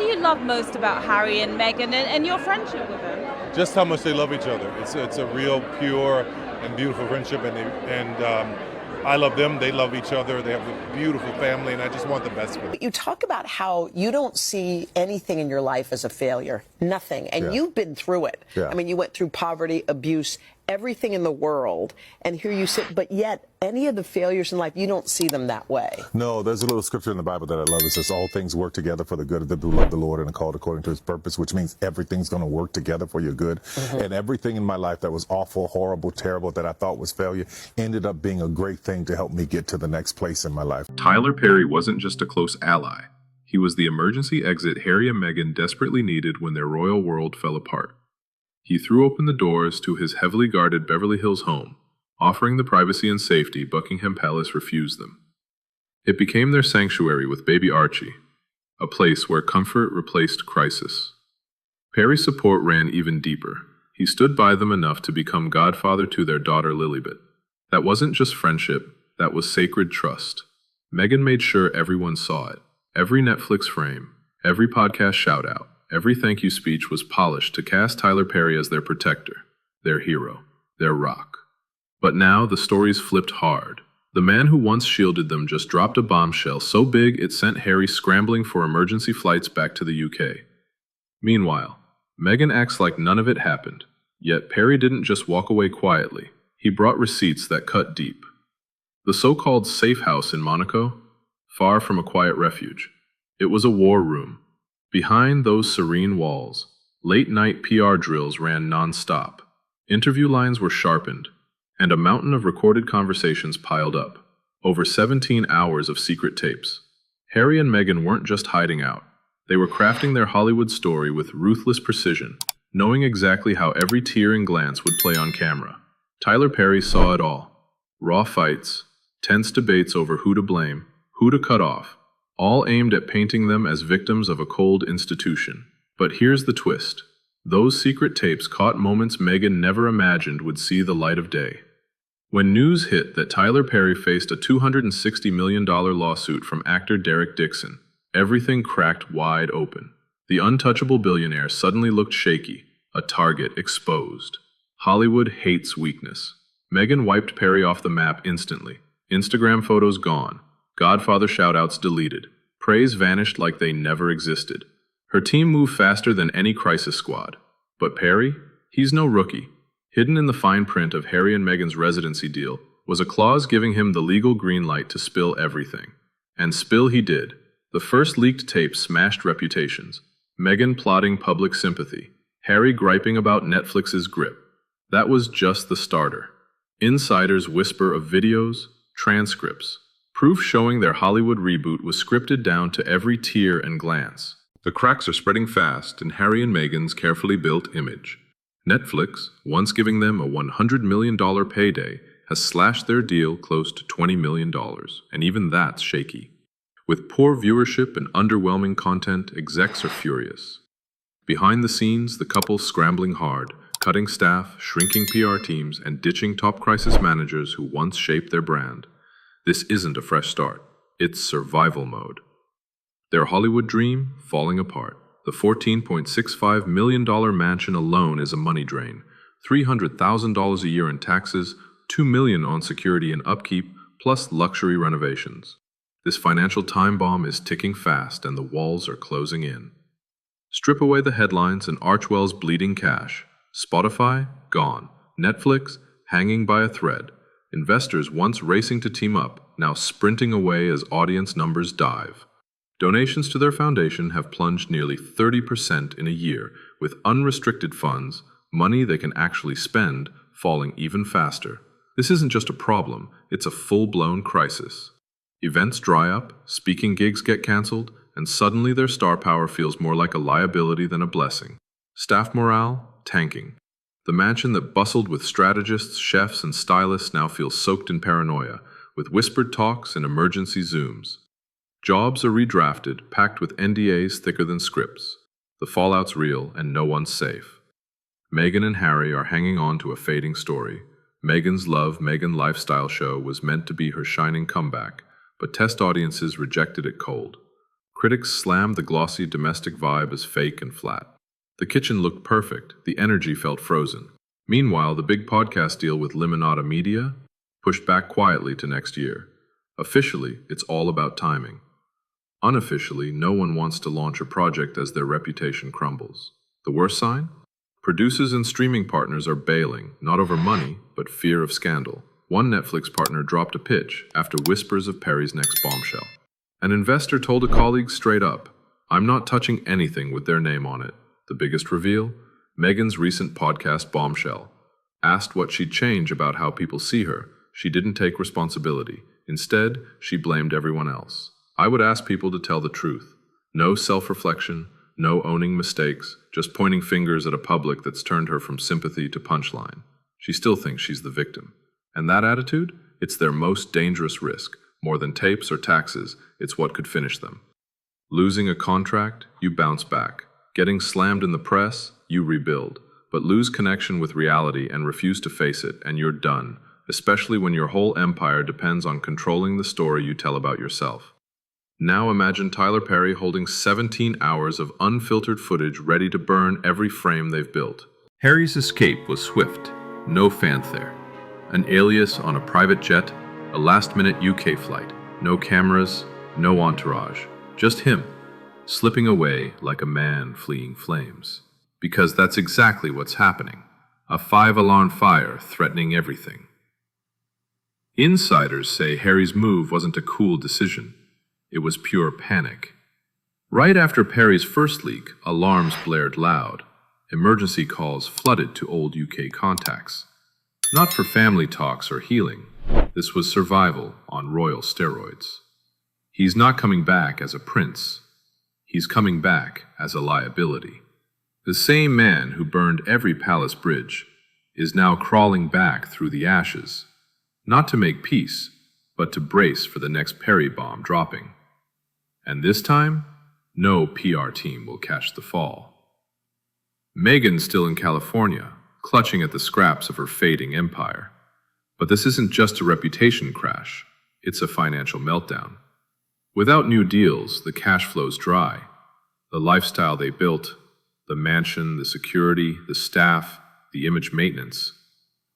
do you love most about Harry and Meghan and your friendship with them? Just how much they love each other. It's a real pure and beautiful friendship, and I love them. They love each other. They have a beautiful family, and I just want the best for them. You talk about how you don't see anything in your life as a failure, nothing, and you've been through it. Yeah. I mean, you went through poverty, abuse, everything in the world, and here you sit, but yet any of the failures in life, you don't see them that way. No, there's a little scripture in the Bible that I love. It says, all things work together for the good of them who love the Lord and are called according to his purpose, which means everything's going to work together for your good. And everything in my life that was awful, horrible, terrible, that I thought was failure, ended up being a great thing to help me get to the next place in my life. Tyler Perry wasn't just a close ally. He was the emergency exit Harry and Meghan desperately needed when their royal world fell apart. He threw open the doors to his heavily guarded Beverly Hills home, offering the privacy and safety Buckingham Palace refused them. It became their sanctuary with baby Archie, a place where comfort replaced crisis. Perry's support ran even deeper. He stood by them enough to become godfather to their daughter Lilibet. That wasn't just friendship, that was sacred trust. Meghan made sure everyone saw it. Every Netflix frame, every podcast shout-out, every thank you speech was polished to cast Tyler Perry as their protector, their hero, their rock. But now the story's flipped hard. The man who once shielded them just dropped a bombshell so big it sent Harry scrambling for emergency flights back to the UK. Meanwhile, Meghan acts like none of it happened. Yet Perry didn't just walk away quietly. He brought receipts that cut deep. The so-called safe house in Monaco, far from a quiet refuge. It was a war room. Behind those serene walls, late-night PR drills ran non-stop. Interview lines were sharpened, and a mountain of recorded conversations piled up. Over 17 hours of secret tapes. Harry and Meghan weren't just hiding out. They were crafting their Hollywood story with ruthless precision, knowing exactly how every tear and glance would play on camera. Tyler Perry saw it all. Raw fights, tense debates over who to blame, who to cut off, all aimed at painting them as victims of a cold institution. But here's the twist. Those secret tapes caught moments Meghan never imagined would see the light of day. When news hit that Tyler Perry faced a $260 million lawsuit from actor Derek Dixon, everything cracked wide open. The untouchable billionaire suddenly looked shaky, a target exposed. Hollywood hates weakness. Meghan wiped Perry off the map instantly. Instagram photos gone. Godfather shoutouts deleted. Praise vanished like they never existed. Her team moved faster than any crisis squad. But Perry? He's no rookie. Hidden in the fine print of Harry and Meghan's residency deal was a clause giving him the legal green light to spill everything. And spill he did. The first leaked tape smashed reputations. Meghan plotting public sympathy. Harry griping about Netflix's grip. That was just the starter. Insiders whisper of videos, transcripts, proof showing their Hollywood reboot was scripted down to every tear and glance. The cracks are spreading fast in Harry and Meghan's carefully built image. Netflix, once giving them a $100 million payday, has slashed their deal close to $20 million, and even that's shaky. With poor viewership and underwhelming content, execs are furious. Behind the scenes, the couple scrambling hard, cutting staff, shrinking PR teams, and ditching top crisis managers who once shaped their brand. This isn't a fresh start. It's survival mode. Their Hollywood dream falling apart. The $14.65 million mansion alone is a money drain. $300,000 a year in taxes, $2 million on security and upkeep, plus luxury renovations. This financial time bomb is ticking fast and the walls are closing in. Strip away the headlines and Archwell's bleeding cash. Spotify? Gone. Netflix? Hanging by a thread. Investors once racing to team up, now sprinting away as audience numbers dive. Donations to their foundation have plunged nearly 30% in a year, with unrestricted funds, money they can actually spend, falling even faster. This isn't just a problem, it's a full-blown crisis. Events dry up, speaking gigs get canceled, and suddenly their star power feels more like a liability than a blessing. Staff morale? Tanking. The mansion that bustled with strategists, chefs, and stylists now feels soaked in paranoia, with whispered talks and emergency Zooms. Jobs are redrafted, packed with NDAs thicker than scripts. The fallout's real, and no one's safe. Meghan and Harry are hanging on to a fading story. Meghan's Love Meghan lifestyle show was meant to be her shining comeback, but test audiences rejected it cold. Critics slammed the glossy domestic vibe as fake and flat. The kitchen looked perfect, the energy felt frozen. Meanwhile, the big podcast deal with Limonada Media pushed back quietly to next year. Officially, it's all about timing. Unofficially, no one wants to launch a project as their reputation crumbles. The worst sign? Producers and streaming partners are bailing, not over money, but fear of scandal. One Netflix partner dropped a pitch after whispers of Perry's next bombshell. An investor told a colleague straight up, "I'm not touching anything with their name on it." The biggest reveal? Meghan's recent podcast bombshell. Asked what she'd change about how people see her, she didn't take responsibility. Instead, she blamed everyone else. I would ask people to tell the truth. No self-reflection, no owning mistakes, just pointing fingers at a public that's turned her from sympathy to punchline. She still thinks she's the victim. And that attitude? It's their most dangerous risk. More than tapes or taxes, it's what could finish them. Losing a contract, you bounce back. Getting slammed in the press, you rebuild. But lose connection with reality and refuse to face it, and you're done, especially when your whole empire depends on controlling the story you tell about yourself. Now imagine Tyler Perry holding 17 hours of unfiltered footage ready to burn every frame they've built. Harry's escape was swift, no fanfare. An alias on a private jet, a last-minute UK flight. No cameras, no entourage, just him, slipping away like a man fleeing flames. Because that's exactly what's happening. A 5-alarm fire threatening everything. Insiders say Harry's move wasn't a cool decision. It was pure panic. Right after Perry's first leak, alarms blared loud. Emergency calls flooded to old UK contacts. Not for family talks or healing. This was survival on royal steroids. He's not coming back as a prince. He's coming back as a liability. The same man who burned every palace bridge is now crawling back through the ashes, not to make peace, but to brace for the next Perry bomb dropping. And this time, no PR team will catch the fall. Meghan's still in California, clutching at the scraps of her fading empire. But this isn't just a reputation crash, it's a financial meltdown. Without new deals, the cash flow's dry. The lifestyle they built, the mansion, the security, the staff, the image maintenance.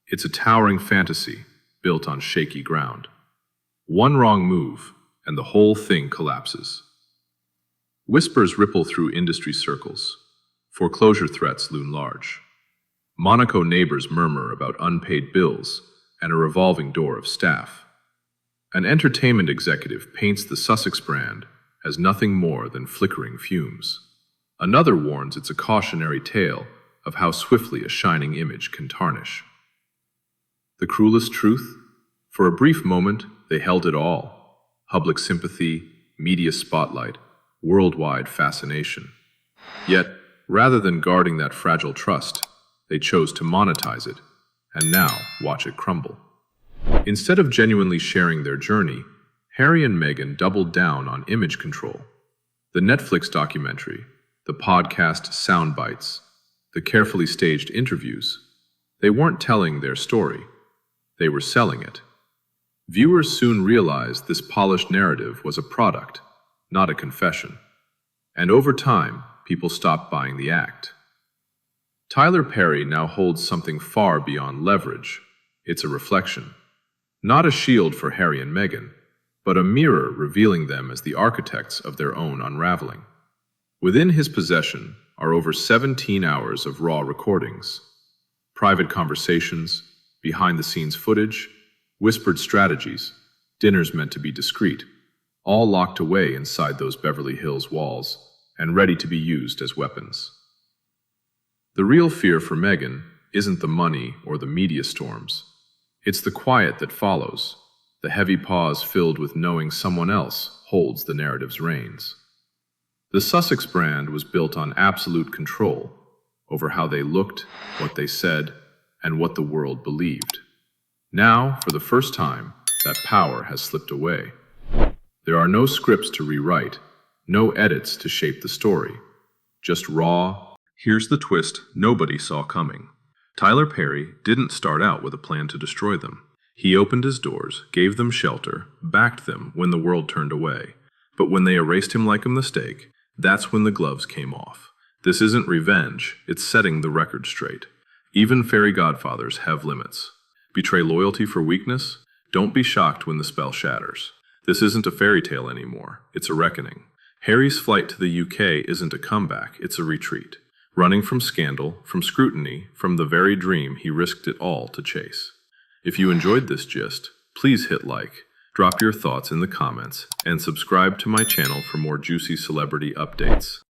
It's a towering fantasy built on shaky ground. One wrong move, and the whole thing collapses. Whispers ripple through industry circles. Foreclosure threats loom large. Monaco neighbors murmur about unpaid bills and a revolving door of staff. An entertainment executive paints the Sussex brand as nothing more than flickering fumes. Another warns it's a cautionary tale of how swiftly a shining image can tarnish. The cruelest truth? For a brief moment, they held it all. Public sympathy, media spotlight, worldwide fascination. Yet, rather than guarding that fragile trust, they chose to monetize it, and now watch it crumble. Instead of genuinely sharing their journey, Harry and Meghan doubled down on image control. The Netflix documentary, the podcast sound bites, the carefully staged interviews. They weren't telling their story. They were selling it. Viewers soon realized this polished narrative was a product, not a confession. And over time, people stopped buying the act. Tyler Perry now holds something far beyond leverage. It's a reflection. Not a shield for Harry and Meghan, but a mirror revealing them as the architects of their own unraveling. Within his possession are over 17 hours of raw recordings, private conversations, behind-the-scenes footage, whispered strategies, dinners meant to be discreet, all locked away inside those Beverly Hills walls and ready to be used as weapons. The real fear for Meghan isn't the money or the media storms. It's the quiet that follows, the heavy pause filled with knowing someone else holds the narrative's reins. The Sussex brand was built on absolute control over how they looked, what they said, and what the world believed. Now, for the first time, that power has slipped away. There are no scripts to rewrite, no edits to shape the story, just raw. Here's the twist nobody saw coming. Tyler Perry didn't start out with a plan to destroy them. He opened his doors, gave them shelter, backed them when the world turned away. But when they erased him like a mistake, that's when the gloves came off. This isn't revenge, it's setting the record straight. Even fairy godfathers have limits. Betray loyalty for weakness? Don't be shocked when the spell shatters. This isn't a fairy tale anymore, it's a reckoning. Harry's flight to the UK isn't a comeback, it's a retreat. Running from scandal, from scrutiny, from the very dream he risked it all to chase. If you enjoyed this gist, please hit like, drop your thoughts in the comments, and subscribe to my channel for more juicy celebrity updates.